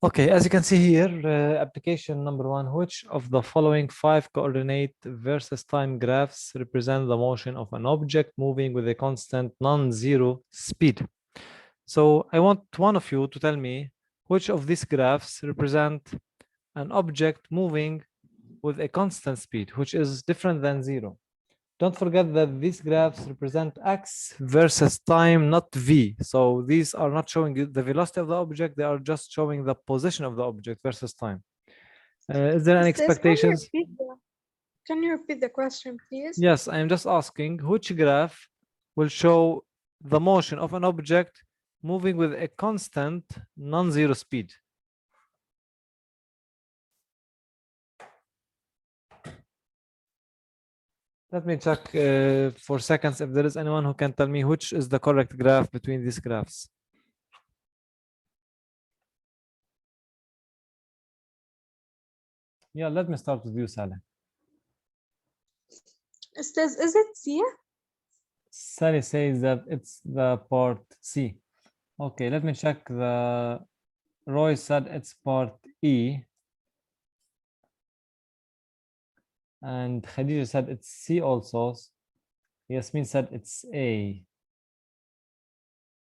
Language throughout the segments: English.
Okay, as you can see here, application number 1, which of the following 5 coordinate versus time graphs represent the motion of an object moving with a constant non-zero speed? So I want one of you to tell me which of these graphs represent an object moving with a constant speed, which is different than zero. Don't forget that these graphs represent x versus time, not v. So these are not showing you the velocity of the object, they are just showing the position of the object versus time. Is there any expectations? Can you repeat the question, please? Yes, I am just asking which graph will show the motion of an object moving with a constant non-zero speed. Let me check for seconds if there is anyone who can tell me which is the correct graph between these graphs. Yeah, let me start with you, Saleh. Is it C? Sally says that it's the part C. Okay, let me check. The Roy said it's part E. And Khadija said it's C also. Yasmin said it's A.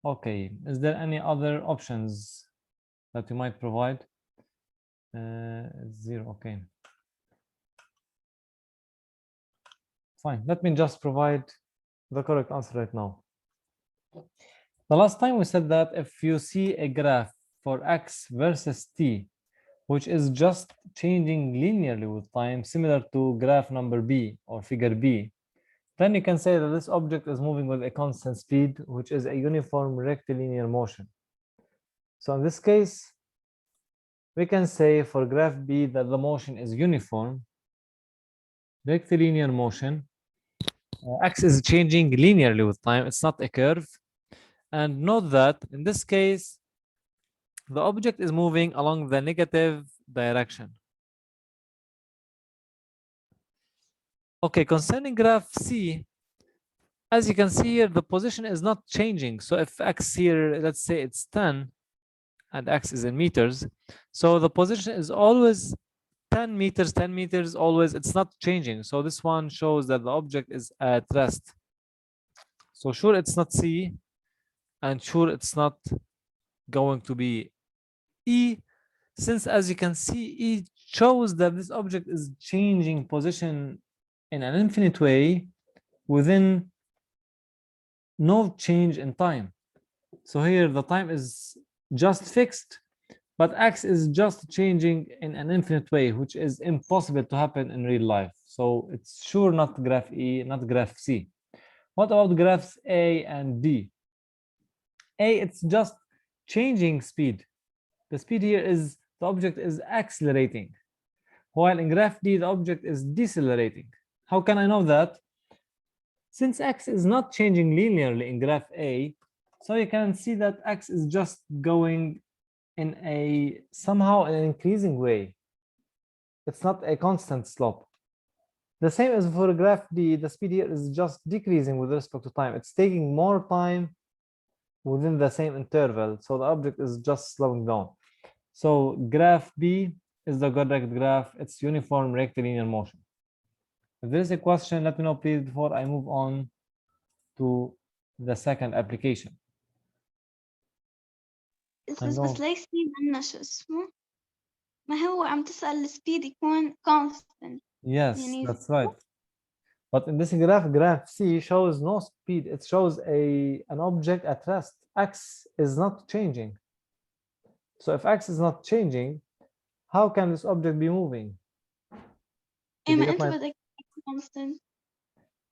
Okay, is there any other options that you might provide? Zero, okay. Fine, let me just provide the correct answer right now. The last time we said that if you see a graph for x versus t, which is just changing linearly with time, similar to graph number B or figure B, then you can say that this object is moving with a constant speed, which is a uniform rectilinear motion. So in this case, we can say for graph B that the motion is uniform, rectilinear motion. X is changing linearly with time, it's not a curve. And note that in this case, the object is moving along the negative direction. Okay, concerning graph C, as you can see here, the position is not changing. So if x here, let's say it's 10, and x is in meters, so the position is always 10 meters, always, it's not changing. So this one shows that the object is at rest. So sure, it's not C, and sure, it's not going to be E, since as you can see, E shows that this object is changing position in an infinite way within no change in time. So here the time is just fixed, but x is just changing in an infinite way, which is impossible to happen in real life. So it's sure not graph E, not graph C. What about graphs A and D? A, it's just changing speed. The speed here is the object is accelerating, while in graph D, the object is decelerating. How can I know that? Since x is not changing linearly in graph A, so you can see that x is just going in a somehow an increasing way. It's not a constant slope. The same as for graph D, the speed here is just decreasing with respect to time. It's taking more time within the same interval, so the object is just slowing down. So graph B is the correct graph. It's uniform rectilinear motion. If there is a question, let me know please before I move on to the second application. بس ليش سي عنا شو اسمه؟ ما هو عم تسأل السبيد يكون constant. Yes, that's right. But in this graph C shows no speed. It shows an object at rest. X is not changing. So if X is not changing, how can this object be moving? ما أنت بدك constant.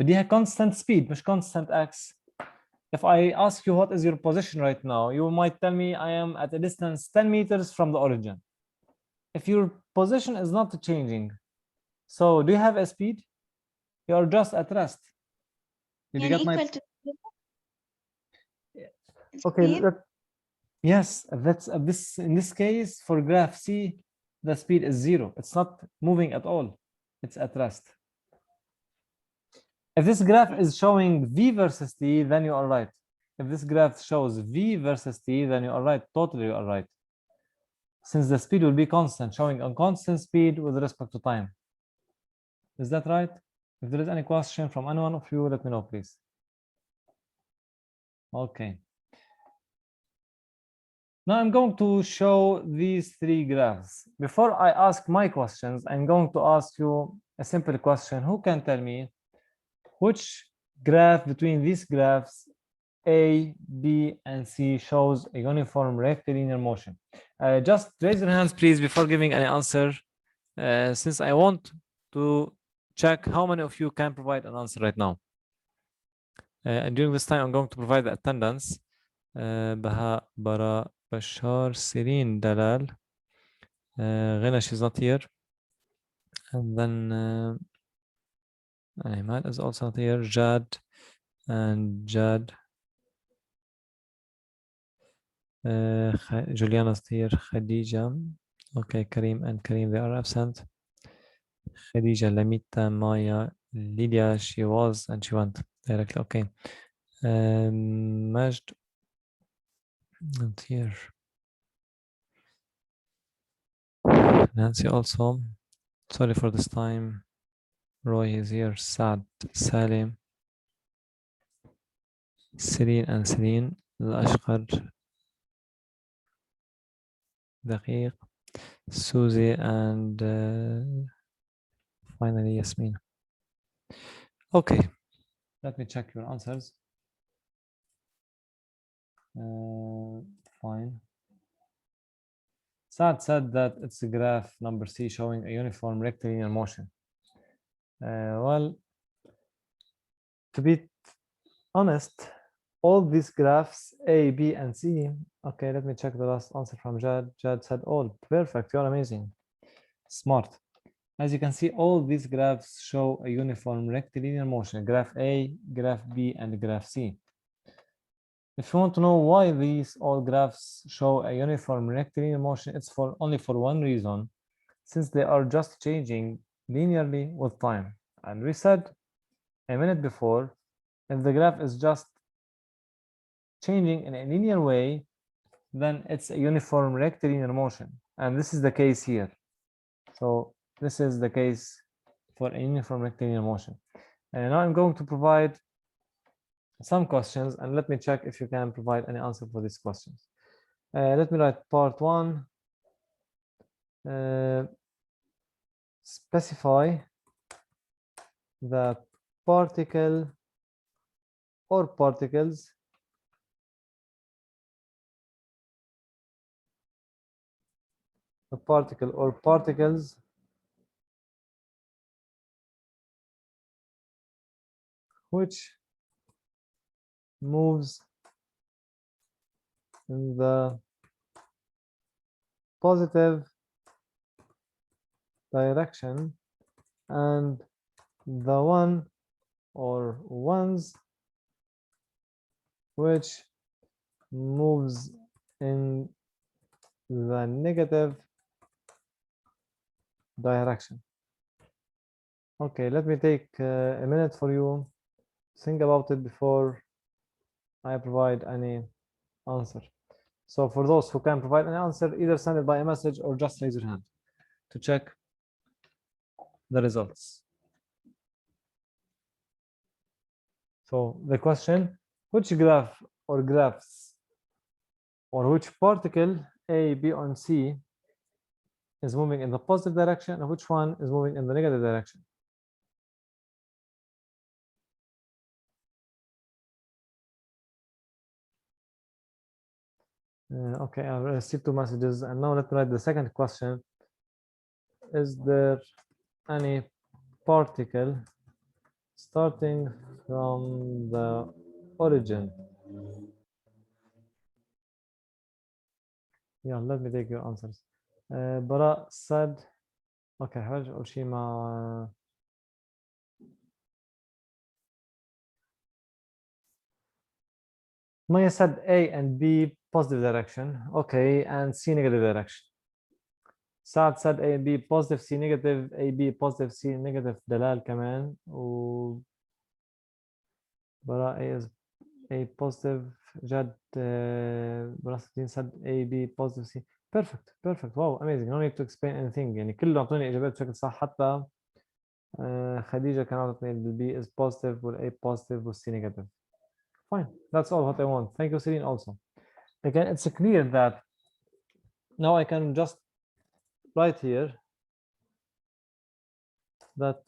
بديها constant speed مش constant X. If I ask you what is your position right now, you might tell me I am at a distance 10 meters from the origin. If your position is not changing, so do you have a speed? You are just at rest. Did you get my... Okay, yes, that's this in this case for graph C, the speed is 0. It's not moving at all. It's at rest. If this graph is showing V versus T, then you are right. If this graph shows V versus T, then you are right. Totally, you are right. since the speed will be constant, showing a constant speed with respect to time. Is that right? If there is any question from anyone of you, let me know, please. Okay. Now I'm going to show these three graphs. Before I ask my questions, I'm going to ask you a simple question. Who can tell me which graph between these graphs A, B, and C shows a uniform rectilinear motion? Just raise your hands, please, before giving any answer, since I want to check how many of you can provide an answer right now. And during this time, I'm going to provide the attendance. Baha, Bara, Bashar, Sirin, Dalal. Ghina, she's not here. And then Ahmad is also not here. Jad and Jad. Juliana's here. Khadija. Okay, Karim and Karim, they are absent. Khadija, Lamita, Maya, Lydia, she was and she went directly. Okay. Majd, not here. Nancy also. Sorry for this time. Roy is here. Saad, Salim, Celine and Celine. الأشقر دقيق. Susie and finally Yasmin. Okay, let me check your answers. Fine. Saad said that it's a graph number C showing a uniform rectilinear motion. Well, to be honest, all these graphs A, B, and C. Okay, let me check the last answer from Jad. Jad said all. Perfect, you're amazing. Smart. As you can see, all these graphs show a uniform rectilinear motion. Graph A, graph B, and graph C. If you want to know why these all graphs show a uniform rectilinear motion, it's only for one reason, since they are just changing linearly with time. And we said a minute before, if the graph is just changing in a linear way, then it's a uniform rectilinear motion. And this is the case here. So this is the case for a uniform rectilinear motion. And now I'm going to provide some questions, and let me check if you can provide any answer for these questions. Let me write part one. Specify the particle or particles which moves in the positive direction and the one or ones which moves in the negative direction. Okay, let me take a minute for you. Think about it before I provide any answer. So for those who can provide an answer, either send it by a message or just raise your hand to check the results. So the question, which graph or graphs or which particle A, B, and C is moving in the positive direction and which one is moving in the negative direction? Okay, I received 2 messages, and now let me write the second question. Is there any particle starting from the origin? Yeah, let me take your answers. Bara said, okay, هرجع أول شيء مع Maya said A and B positive direction, okay, and C negative direction. Saad said A and B positive, C negative, A, B positive, C negative. Dalal كمان. و Bara A is A positive, Jad Brasadin said A, B, positive, C. Perfect, perfect. Wow, amazing. No need to explain anything. يعني كله أعطوني إجابات بشكل صح. حتى خديجة كانت أعطتني ال B is positive وال A positive وال C negative. Fine, that's all what I want. Thank you, Celine, also. Again, it's clear that now I can just write here that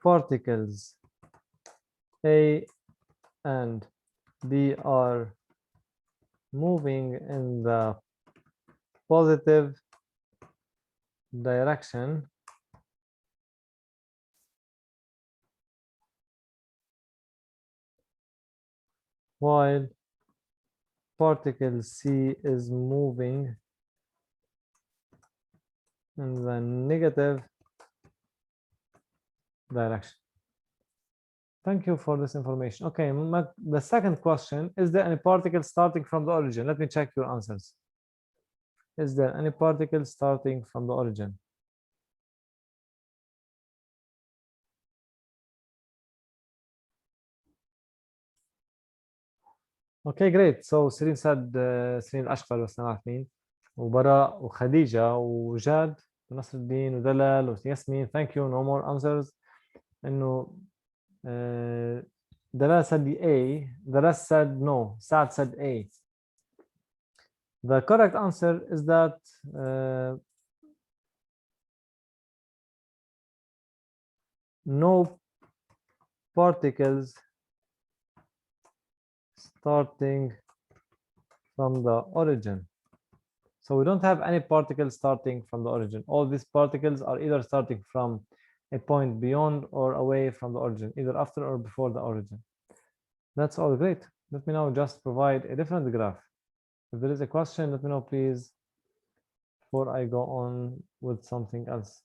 particles A and B are moving in the positive direction while particle C is moving in the negative direction. Thank you for this information. Okay, the second question, is there any particle starting from the origin? Let me check your answers. Is there any particle starting from the origin? Okay, great. So Celine said Celine الأشقر بس ما مين وبراء وخديجة وجاد ونصر الدين ودلال وياسمين. Thank you. No more answers. إنه Dalal said the A. The rest said no. Saad said A. The correct answer is that no particles starting from the origin. So we don't have any particles starting from the origin. All these particles are either starting from a point beyond or away from the origin, either after or before the origin. That's all great. Let me now just provide a different graph. If there is a question, let me know, please, before I go on with something else.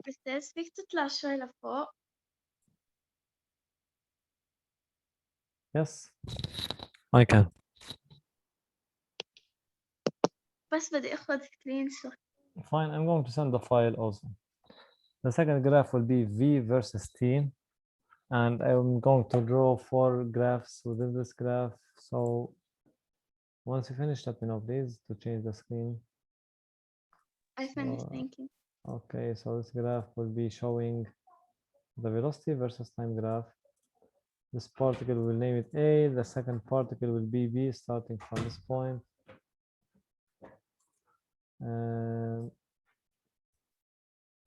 أستاذ فيك تطلع شوي لفوق؟ Yes, I can. بس بدي أخذ سكرين شوت. Fine, I'm going to send the file also. The second graph will be V versus T. And I'm going to draw 4 graphs within this graph. So once you finish, let me know, please, to change the screen. I finished, thank you. Okay, so this graph will be showing the velocity versus time graph. This particle, will name it A. The second particle will be B, starting from this point.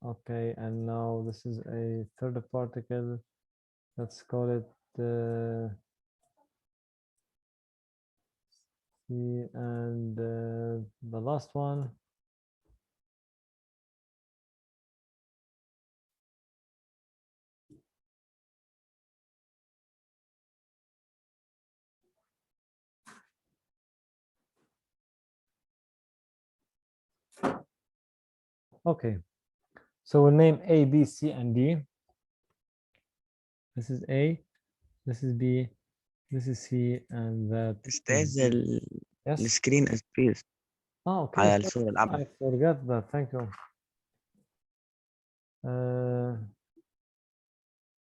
Okay, and now this is a third particle. Let's call it C, and the last one. Okay, so we'll name A, B, C, and D. This is A, this is B, this is C, and that is أستاذ D. Yes. السكرين سبيس Okay. على sorry, الصورة الأعمى. I forgot that. Thank you.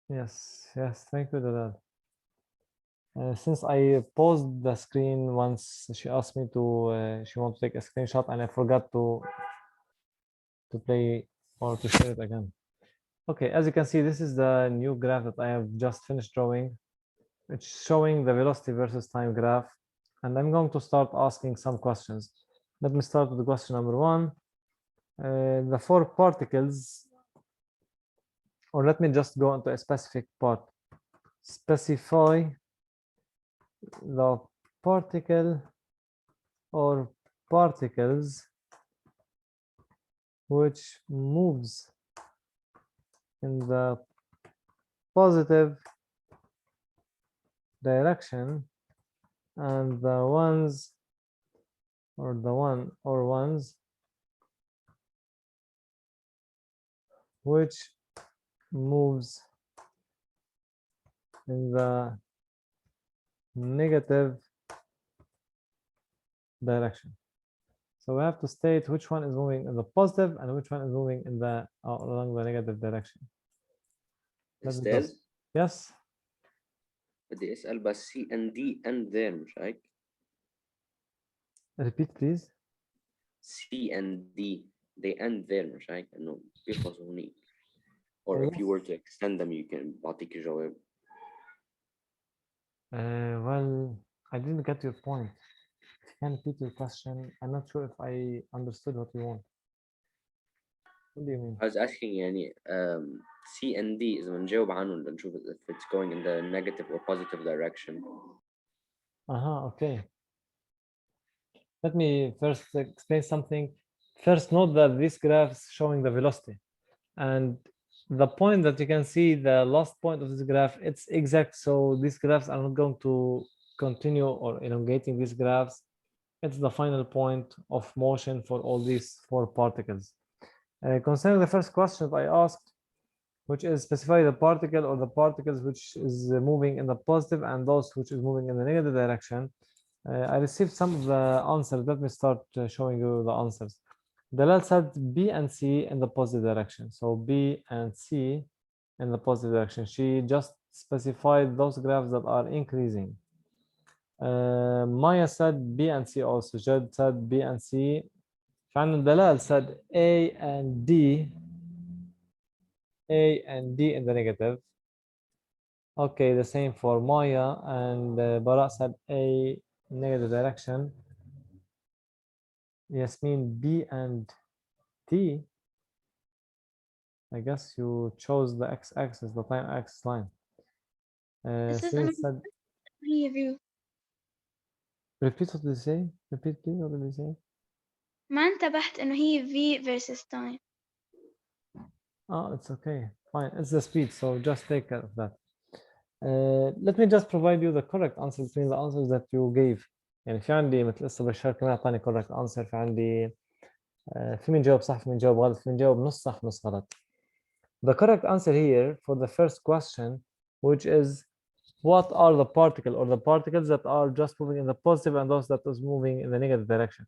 Yes, thank you, Dalal. Since I paused the screen once, she asked me to, she wanted to take a screenshot, and I forgot to play or to share it again. Okay, as you can see, this is the new graph that I have just finished drawing. It's showing the velocity versus time graph, and I'm going to start asking some questions. Let me start with question number 1. The 4 particles, or let me just go into a specific part. Specify the particle or particles which moves in the positive direction and the ones or the one or ones which moves in the negative direction. So we have to state which one is moving in the positive and which one is moving in the along the negative direction. Let me أستاذ just, yes, بدي أسأل بس C and D and there مش هيك؟ repeat please. C and D they end there مش هيك؟ إنه بيخلصوا هونيك. Or if you Yes. were to extend them you can بعطيك جواب. Well, I didn't get your point. If you can repeat your question, I'm not sure if I understood what you want. What do you mean? I was asking يعني C and D إذا بنجاوب عنهم بنشوف if it's going in the negative or positive direction. Okay. Let me first explain something. First, note that this graph is showing the velocity. And the point that you can see, the last point of this graph, it's exact. So these graphs are not going to continue or elongating these graphs. It's the final point of motion for all these four particles. Concerning the first question I asked, which is specify the particle or the particles which is moving in the positive and those which is moving in the negative direction. I received some of the answers. Let me start showing you the answers. Dalal said B and C in the positive direction. So B and C in the positive direction. She just specified those graphs that are increasing. Maya said B and C also. Jed said B and C. Fan Dalal said A and D in the negative. Okay, the same for Maya, and Bara said A negative direction. Yasmin B and T. I guess you chose the x-axis, the time axis line. أستاذ Celine أنا said, هي view. repeat what did you say? Repeat please, what did you say? ما انتبهت إنه هي V versus time. Oh, it's okay, fine. It's the speed, so just take care of that. Let me just provide you the correct answer between the answers that you gave. يعني في عندي مثل لسه بشار كمان أعطاني correct answer. في عندي في من جاوب صح في من جاوب غلط في من جاوب نص صح نص غلط. The correct answer here for the first question, which is what are the particle or the particles that are just moving in the positive and those that is moving in the negative direction.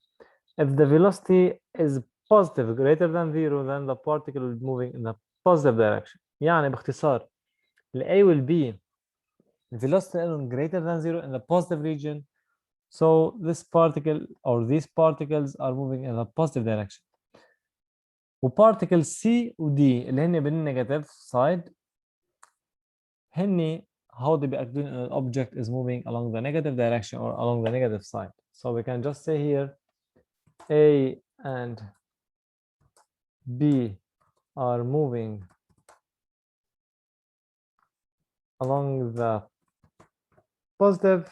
If the velocity is positive greater than 0, then the particle will be moving in the positive direction. يعني باختصار ال A will be velocity لهم greater than 0 in the positive region. So this particle or these particles are moving in the positive direction. وبارتيكل C و D اللي هن بالنيجاتيف سايد هن هودي بيأكدون ان object is moving along the negative direction or along the negative side. So we can just say here A and B are moving along the positive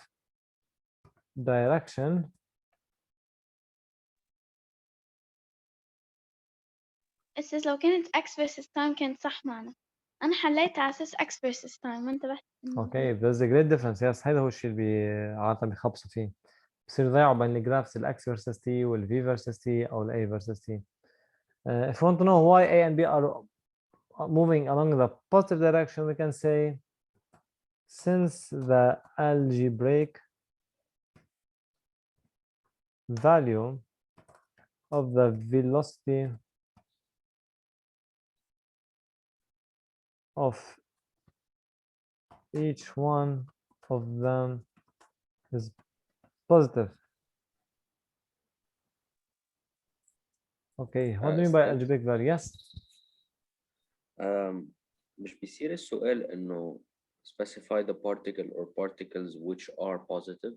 direction. أستاذ لو كانت X versus time كانت صح معنا. أنا حليت على أساس X versus time ما انتبهت. Okay, there's a great difference. Yes, هذا هو الشيء اللي عادة بيخبصوا فيه. بصير يضيعوا بين الجرافس ال X versus T وال V versus T أو ال A versus T. If you want to know why A and B are moving along the positive direction, we can say since the algebraic value of the velocity of each one of them is positive. Okay, what do you mean by algebraic value? Yes. مش بيصير السؤال إنه specify the particle or particles which are positive.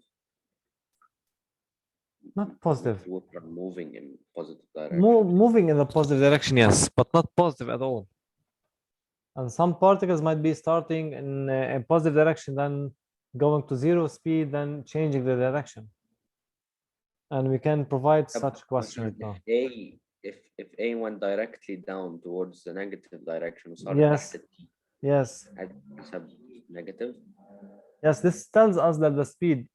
Not positive. Which are moving in positive direction. Moving in the positive direction, yes, but not positive at all. And some particles might be starting in a positive direction, then going to 0 speed, then changing the direction. And we can provide such question right now. If A went directly down towards the negative direction وصار Yes. تحت T Yes. حسب negative. Yes, this tells us that the speed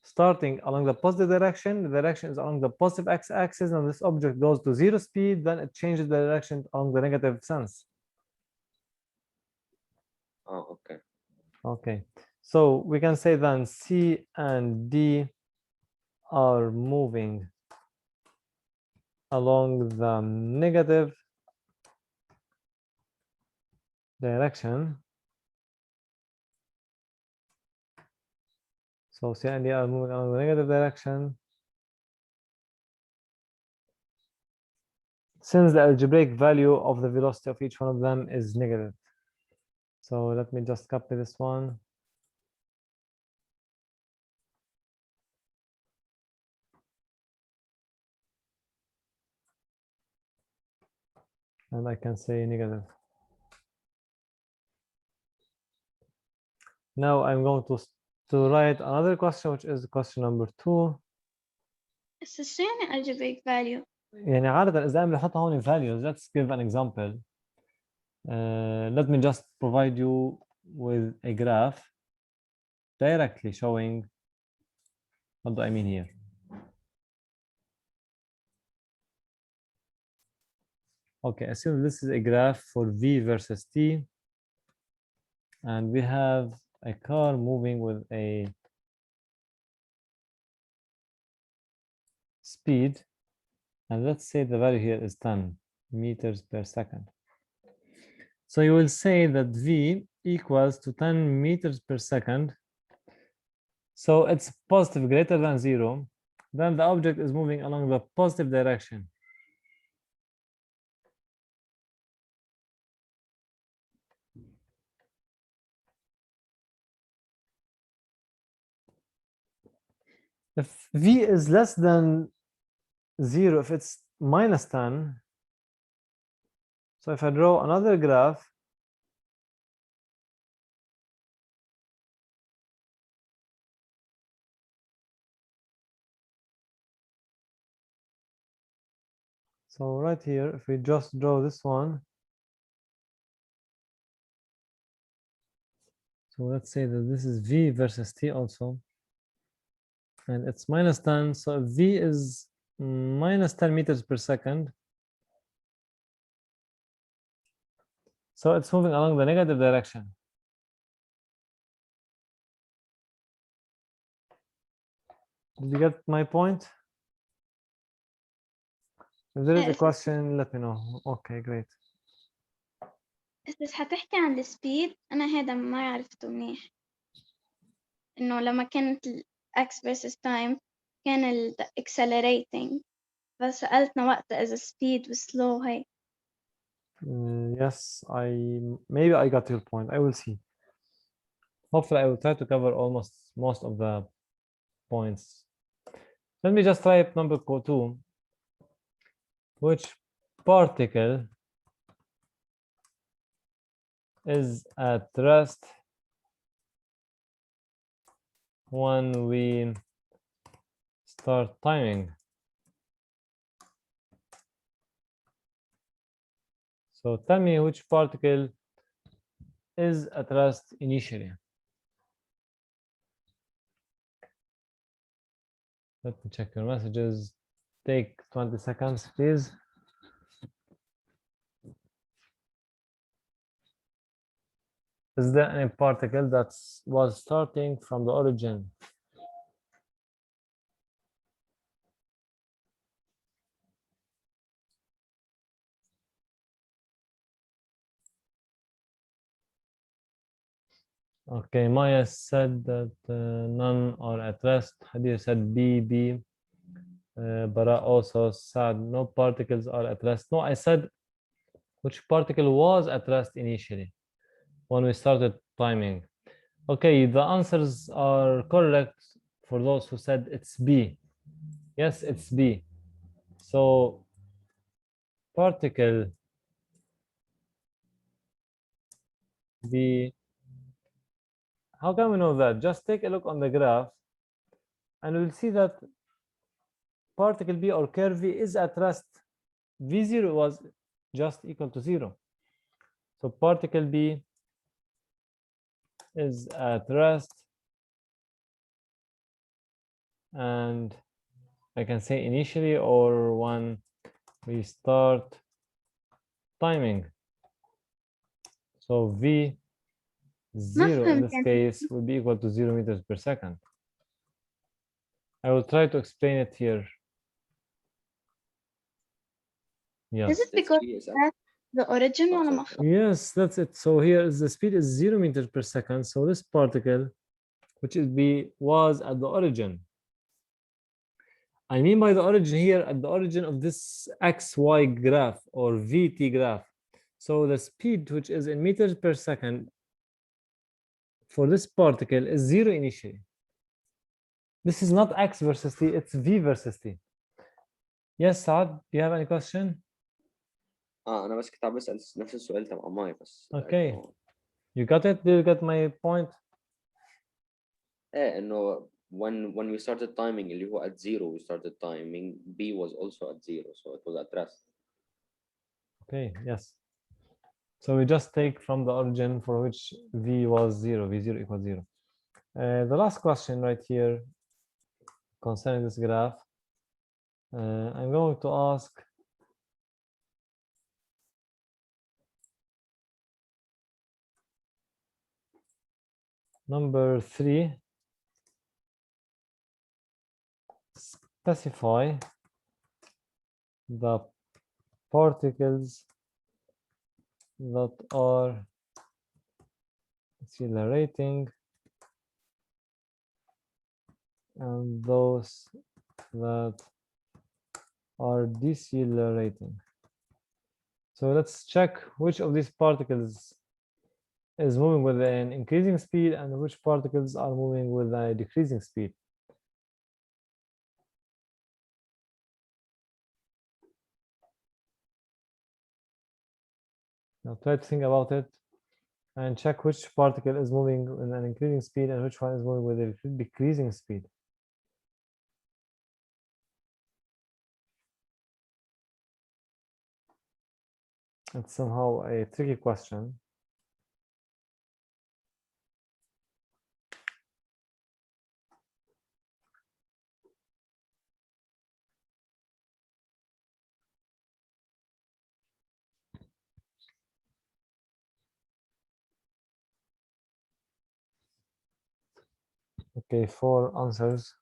starting along the positive direction. The direction is along the positive x-axis, and this object goes to 0 speed, then it changes the direction along the negative sense. Oh, okay. Okay, so we can say then C and D are moving along the negative direction. So C and D are moving along the negative direction. Since the algebraic value of the velocity of each one of them is negative. So let me just copy this one. And I can say negative. Now I'm going to write another question, which is question number 2. بس شو يعني algebraic value؟ يعني عادة إذا أنا بحطها هون values, let's give an example. Let me just provide you with a graph directly showing what do I mean here. Okay, assume this is a graph for V versus T, and we have a car moving with a speed, and let's say the value here is 10 meters per second. So you will say that V equals to 10 meters per second. So it's positive greater than 0. Then the object is moving along the positive direction. If V is less than 0, if it's minus 10, so if I draw another graph, so right here, if we just draw this one, so let's say that this is V versus T also, and it's minus 10, so if V is minus 10 meters per second, so it's moving along the negative direction. Did you get my point? If there is a Yes. question, let me know. Okay, great. بس حتحكي عن السبيد أنا هذا ما عرفته منيح إنه لما كانت ال x versus time كان ال accelerating فسألتنا وقتها إذا speed و slow هي Yes, maybe I got your point. I will see. Hopefully, I will try to cover almost most of the points. Let me just type number 2. Which particle is at rest when we start timing? So tell me which particle is at rest initially. Let me check your messages. Take 20 seconds, please. Is there any particle that was starting from the origin? Okay, Maya said that none are at rest. Hadir said B. Bara also said no particles are at rest. No, I said which particle was at rest initially when we started timing. Okay, the answers are correct for those who said it's B. Yes, it's B. So particle B. How can we know that? Just take a look on the graph and we'll see that particle B or curve V is at rest. V0 was just equal to 0. So particle B is at rest and I can say initially or when we start timing. So V0 in this case will be equal to 0 meters per second. I will try to explain it here. Yes. Is it because that's the origin Oh, ولا sorry. ما خ- Yes, that's it. So here is the speed is 0 meters per second. So this particle, which is B, was at the origin. I mean by the origin here, at the origin of this XY graph or VT graph. So the speed, which is in meters per second for this particle is 0 initially. This is not X versus T, it's V versus T. Yes, Saad, do you have any question? انا بس كنت عم بسأل نفس السؤال تبع ماي بس Okay. You got it? Did you get my point? ايه انه when we started timing اللي هو at zero we started timing B was also at zero so it was at rest. Okay, yes. So we just take from the origin for which V was 0, V0 equals 0. The last question right here concerning this graph, I'm going to ask number 3. Specify the particles that are accelerating and those that are decelerating. So let's check which of these particles is moving with an increasing speed and which particles are moving with a decreasing speed. Now try to think about it and check which particle is moving with an increasing speed and which one is moving with a decreasing speed. It's somehow a tricky question. Okay, 4 answers.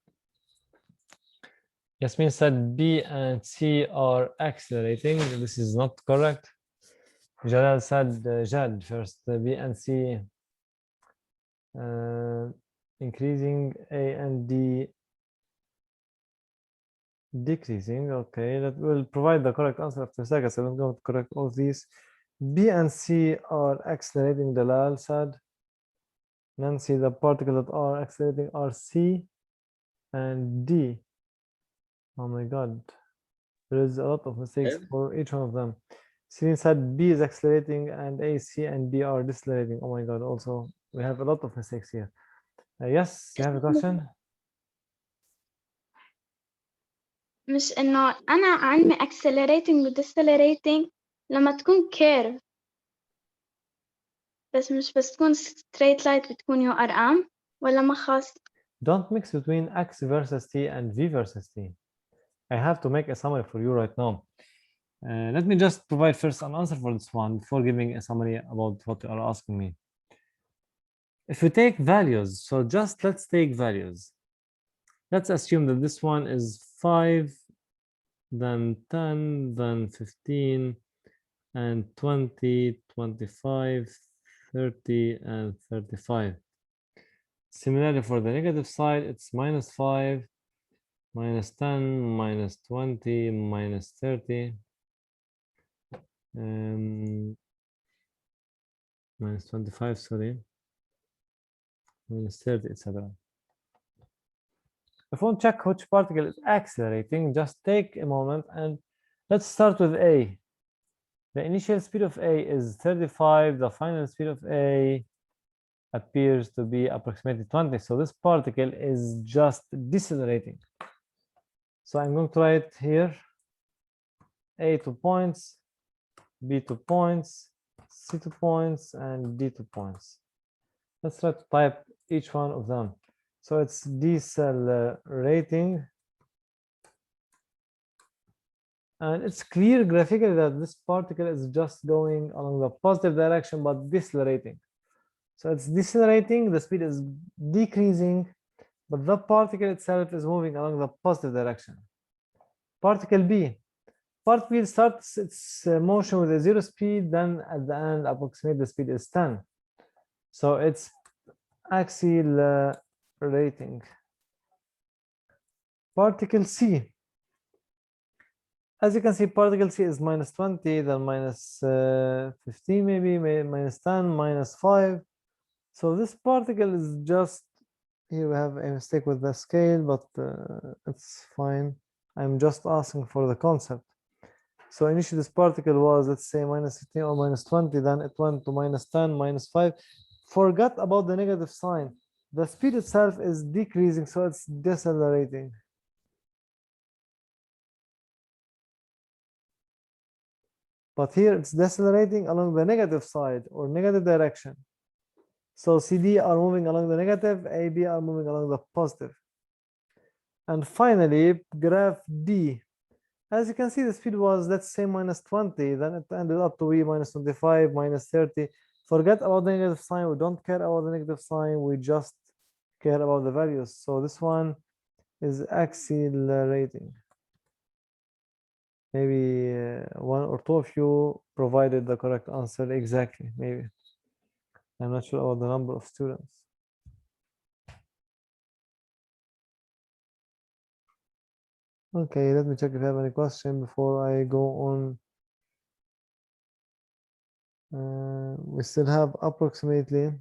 Yasmin said B and C are accelerating. This is not correct. Jalal said Jad first, B and C increasing, A and D decreasing. Okay, that will provide the correct answer after a second. So I'm going to correct all of these. B and C are accelerating, Dalal said. Nancy, the particles that are accelerating are C and D. Oh my God, there is a lot of mistakes for each one of them. Celine said B is accelerating and A, C, and D are decelerating. Oh my God, also we have a lot of mistakes here. Yes, you have a question? مش إنه أنا عندي accelerating و decelerating لما تكون curve بس تكون straight line بتكون يو أرقام ولا ما خاص؟ Don't mix between X versus T and V versus T. I have to make a summary for you right now. Let me just provide first an answer for this one before giving a summary about what you are asking me. If we take values, so just let's take values. Let's assume that this one is 5, then 10, then 15, and 20, 25, 30, and 35. Similarly, for the negative side, it's -5, -10, -20, -30, -25, sorry, -30, etc. If we want to check which particle is accelerating, just take a moment and let's start with A. The initial speed of A is 35. The final speed of A appears to be approximately 20. So this particle is just decelerating. So I'm going to write here A 2 points, B 2 points, C 2 points, and D 2 points. Let's try to type each one of them. So it's decelerating. And it's clear graphically that this particle is just going along the positive direction, but decelerating. So it's decelerating, the speed is decreasing, but the particle itself is moving along the positive direction. Particle B. Particle B starts its motion with a 0 speed, then at the end, approximate the speed is 10. So it's accelerating. Particle C. As you can see, particle C is minus 20, then minus 15 maybe, minus 10, minus 5. So this particle is just, here we have a mistake with the scale, but it's fine. I'm just asking for the concept. So initially this particle was, let's say, minus 15 or minus 20, then it went to minus 10, minus 5. Forgot about the negative sign. The speed itself is decreasing, so it's decelerating. But here it's decelerating along the negative side or negative direction. So CD are moving along the negative, AB are moving along the positive. And finally, graph D. As you can see, the speed was, let's say, minus 20, then it ended up to be minus 25, minus 30. Forget about the negative sign. We don't care about the negative sign. We just care about the values. So this one is accelerating. Maybe one or two of you provided the correct answer exactly, maybe. I'm not sure about the number of students. Okay, let me check if I have any question before I go on. We still have approximately,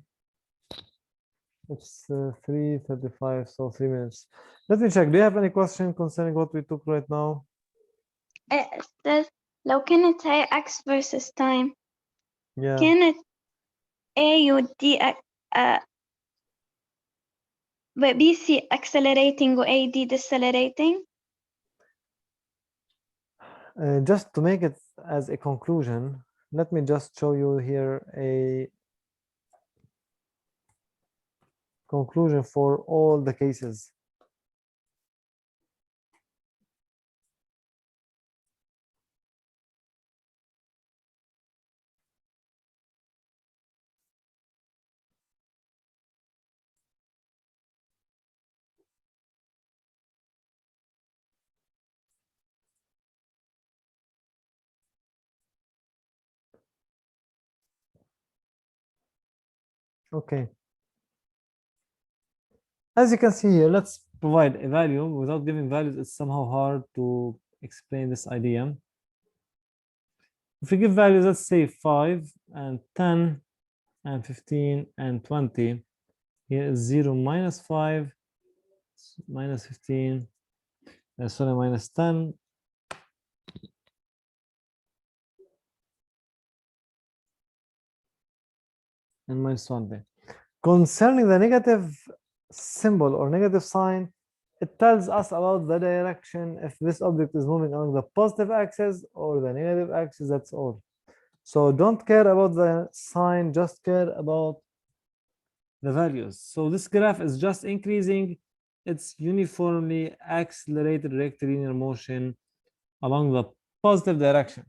it's 3:35, so 3 minutes. Let me check. Do you have any question concerning what we took right now? أستاذ لو كانت هاي X versus time Yeah. كانت A و D B C accelerating و A D decelerating. Just to make it as a conclusion, let me just show you here a conclusion for all the cases. Okay. As you can see here, let's provide a value. Without giving values, it's somehow hard to explain this idea. If we give values, let's say 5 and 10 and 15 and 20, here is 0, minus 5, minus 15, sorry, minus 10, and minus 20. Concerning the negative symbol or negative sign, it tells us about the direction if this object is moving along the positive axis or the negative axis, that's all. So don't care about the sign, just care about the values. So this graph is just increasing. It's uniformly accelerated rectilinear motion along the positive direction.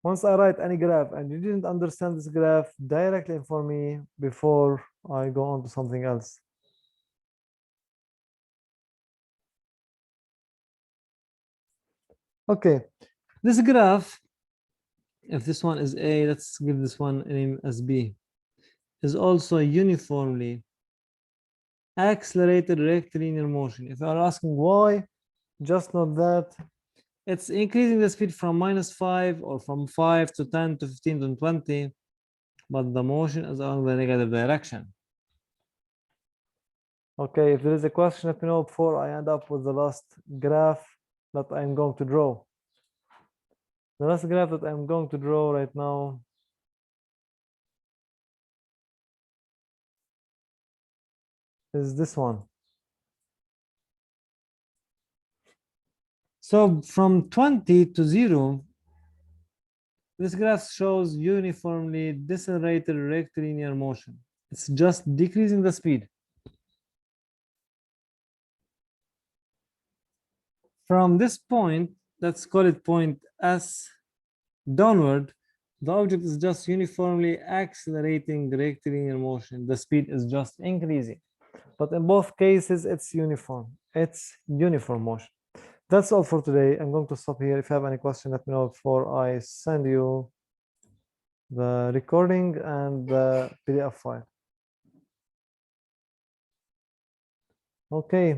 Once I write any graph and you didn't understand this graph, directly inform me before I go on to something else. Okay, this graph, if this one is A, let's give this one a name as B, is also uniformly accelerated rectilinear motion. If you are asking why, just note that it's increasing the speed from -5 or from 5 to 10 to 15 to 20, but the motion is along the negative direction. Okay, if there is a question, let me know before I end up with the last graph that I'm going to draw. The last graph that I'm going to draw right now is this one. So from 20 to 0, this graph shows uniformly decelerated rectilinear motion. It's just decreasing the speed. from this point, let's call it point S downward, the object is just uniformly accelerating rectilinear motion. The speed is just increasing. But in both cases, it's uniform. It's uniform motion. That's all for today. I'm going to stop here. If you have any question, let me know before I send you the recording and the PDF file. Okay.